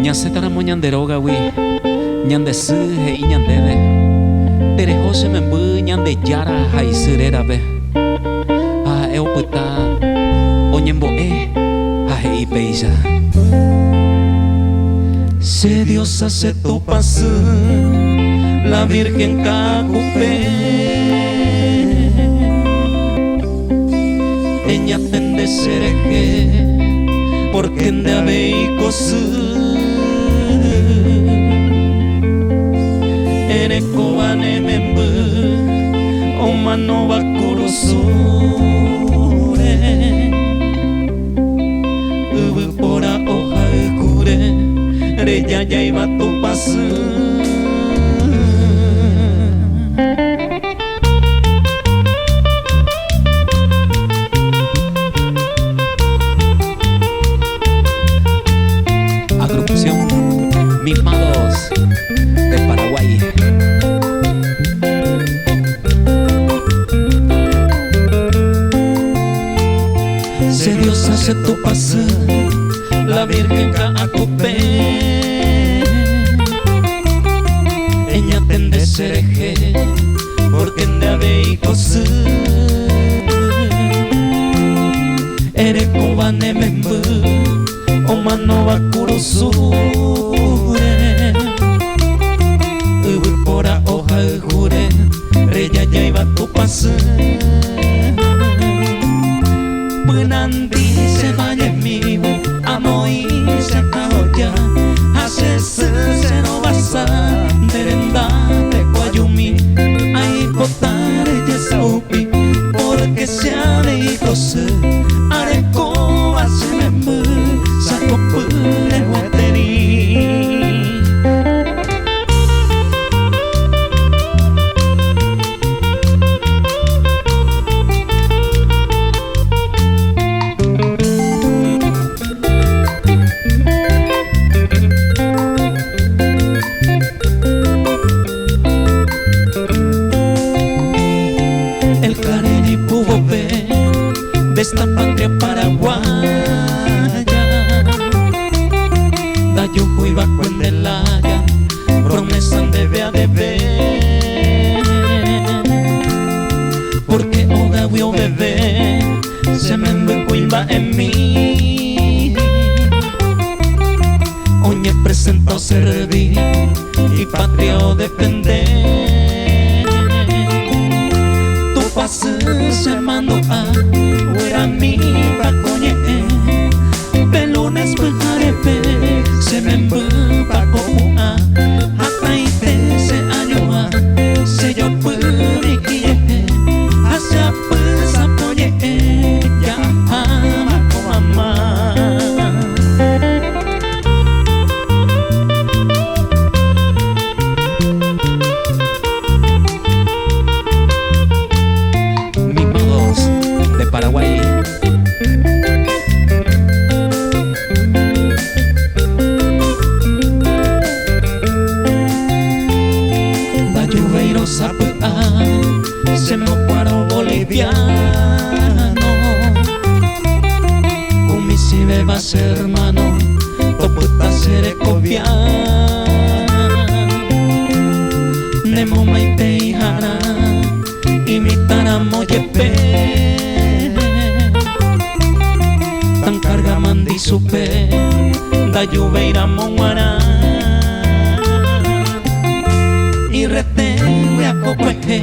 Ñasetaramo ñanderoga wi ñandesy he'i ñandéve tereho che memby ñandejára haisyrérave ha ha'e opyta oñembo'e ha he'i péicha. Se Dios hace tu pasy la Virgen kakupe eñatende cherehe porque nde avei kosy erekóvane memby omanóva kurusúre yvy póra ohaykúre rejajáiva tu pasy. Agrupación Mimados de Paraguay. Se Dios hace tu pasy la Virgen kakupe eñatende cherehe porque nde avei kosy erekóvane memby omanóva kurusúre yvy póra ohaykúre rejajáiva tu pasy. Pynandi chevañemívo amoi chakahoja hachesy cherovasa nderendápe kuajumi aipota rejechaupi porque che avei kosy arekóva che memby chakopy regueteri. El Clarín pudo ver de esta patria paraguaya da yujuiva cuendelaya promesa debe a deber porque ogawi o bebé se me envuelva en mí oñe presenta o servir y patria o defender tu pasy se mando a huera mi pacoñe pelunes pyharepe se me envuelva como a hataite se añoa se yo pyri hacia pues apoye ya ama como mamá. Mimados de Paraguay. Da yuveiro sapy'a se me paro boliviano kumisive va ser hermano topyta cherekovian nemo maite ihara imitaramo jepe tan carga mandi supe da yuveiramo guara y rete a copeje